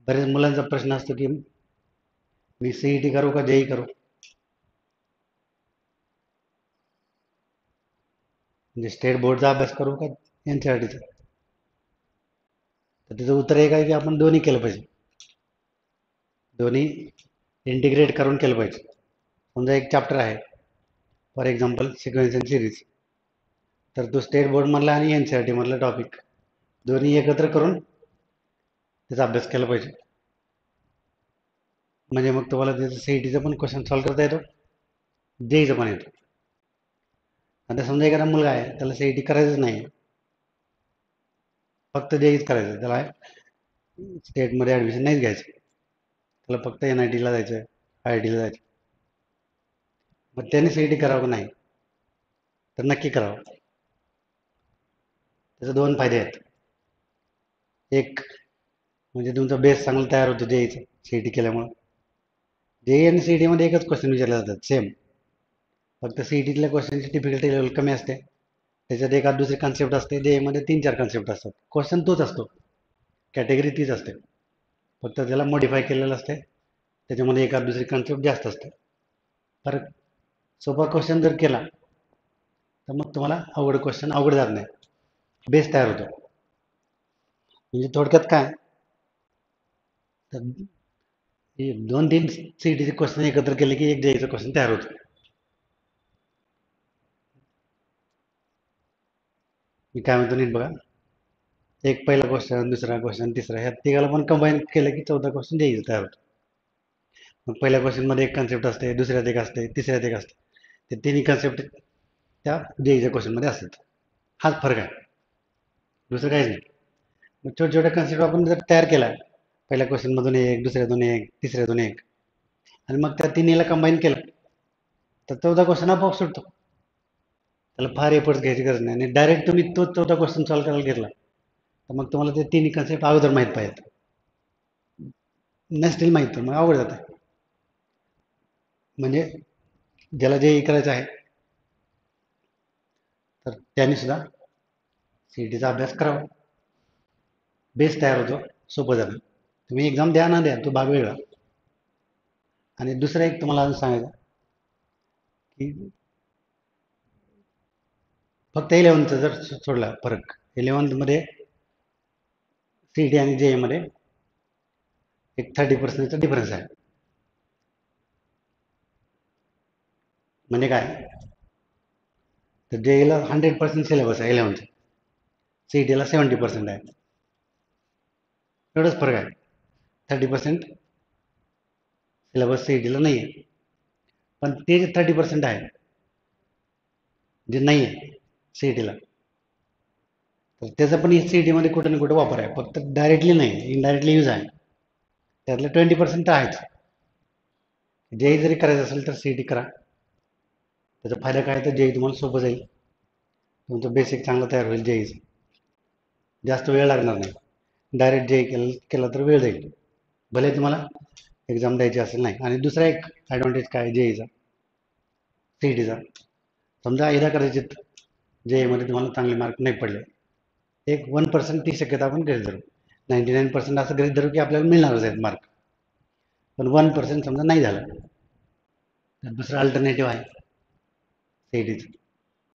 बरेच मुलांचा प्रश्न असतो की मी सीईटी करू का जेई करू, म्हणजे स्टेट बोर्डचा अभ्यास करू का एनसीईआरटीचा. तर त्याचं उत्तर एक आहे की आपण दोन्ही केलं पाहिजे, दोन्ही इंटिग्रेट करून केलं पाहिजे. समजा एक चॅप्टर आहे for example sequence and series, तर तो स्टेट बोर्डमधला आणि एनसीईआरटी मधला टॉपिक दोन्ही एकत्र करून त्याचा अभ्यास केला पाहिजे. म्हणजे मग तुम्हाला त्याचं सीईटीचा पण क्वेश्चन सॉल्व्ह करता येतो, जेईचा पण येतो. आता समजा एखादा मुलगा आहे त्याला सीईटी करायचंच नाही, फक्त जेईच करायचं, त्याला स्टेटमध्ये ॲडमिशन नाहीच घ्यायचं, त्याला फक्त NITला जायचं, IITला जायचं. मग त्याने सीईटी करावं का नाही, तर नक्की करावं. त्याचे दोन फायदे आहेत. एक म्हणजे तुमचा बेस चांगला तयार होतो जेईचा सीईटी केल्यामुळं. जेई आणि सीईटी मध्ये एकच क्वेश्चन विचारले जातात सेम, फक्त सीईटीतल्या क्वेश्चनची डिफिकल्टी लेवल कमी असते, त्याच्यात एखाद दुसरी कन्सेप्ट असते. जेई मध्ये 3-4 कन्सेप्ट असतात, क्वेश्चन तोच असतो, कॅटेगरी तीच असते, फक्त त्याला मॉडिफाय केलेलं असते, त्याच्यामध्ये एखाद दुसरी कन्सेप्ट जास्त असते. तर सोपा क्वेश्चन जर केला तर मग तुम्हाला अवघड क्वेश्चन अवघड जात नाही, बेस तयार होतो. म्हणजे थोडक्यात काय, तर 2-3 सीईटीचे क्वेश्चन एकत्र केले की एक जेईचा क्वेश्चन तयार होतो. मी काय म्हणतो नीट बघा, एक पहिला क्वेश्चन, दुसरा क्वेश्चन, तिसरा, ह्या तिघाला पण कंबाईन केलं की 14 क्वेश्चन जेईचा तयार होतो. मग पहिल्या क्वेश्चन मध्ये एक कन्सेप्ट असते, दुसऱ्यात एक असते, तिसऱ्यात एक असते, ते तिन्ही कन्सेप्ट त्या जेईच्या क्वेश्चन मध्ये असतात. हाच फरक आहे, दुसरं काहीच नाही. मग छोट्या छोट्या कन्सेप्ट आपण जर तयार केला, पहिल्या क्वेश्चन मधून एक, दुसऱ्यातून एक, तिसऱ्यातून एक, आणि मग त्या तिन्हीला कंबाईन केलं तर 14 क्वेश्चन आपोआप सुटतो. त्याला फार एफर्ट्स घ्यायची गरज नाही, आणि डायरेक्ट तुम्ही तो 14 क्वेश्चन सॉल्व्ह करायला घेतला तर मग तुम्हाला ते तिन्ही कन्सेप्ट अगोदर माहीत पाहिजेत. नसतील माहीत तर मग अवघड जातं. म्हणजे ज्याला जे करायचं आहे तर त्यांनी सुद्धा सीईटीचा अभ्यास करावा, बेस तयार होतो, सोपं जातं. तुम्ही एक्झाम द्या ना द्या, तो भाग वेगळा. आणि दुसरं एक तुम्हाला अजून सांगायचं की फक्त 11th जर सोडला फरक, 11th मध्ये सीईटी आणि जेई मध्ये एक 30% डिफरन्स आहे. म्हणजे काय, तर जेईला 100% सिलेबस आहे 11th, सीईटीला 70% आहे, एवढंच फरक आहे. 30% सिलेबस सीईटीला नाही आहे, पण ते जे 30% आहे जे नाही आहे सीईटीला, तर त्याचा पण सीईटी मध्ये कुठे ना कुठे वापर आहे, फक्त डायरेक्टली नाही, इनडायरेक्टली यूज आहे. त्यातले 20% तर आहेच. जेई जरी करायचं असेल तर सीईटी करा, त्याचा फायदा काय, तर जेई तुम्हाला सोपं जाईल, तुमचं बेसिक चांगलं तयार होईल, जेईच जास्त वेळ लागणार नाही. डायरेक्ट जेई केला तर वेळ जाईल, भले तुम्हाला एक्झाम द्यायची असेल नाही. आणि दुसरा एक ॲडव्हान्टेज काय जेईचा सीईटीचा, समजा एकदा कदाचित जेईमध्ये तुम्हाला चांगले मार्क नाही पडले, एक 1% ती शक्यता आपण गृहीत धरू, 99% असं गृहीत धरू की आपल्याला मिळणारच आहेत मार्क, पण 1% समजा नाही झालं तर दुसरं अल्टरनेटिव्ह आहे सीईटीचं.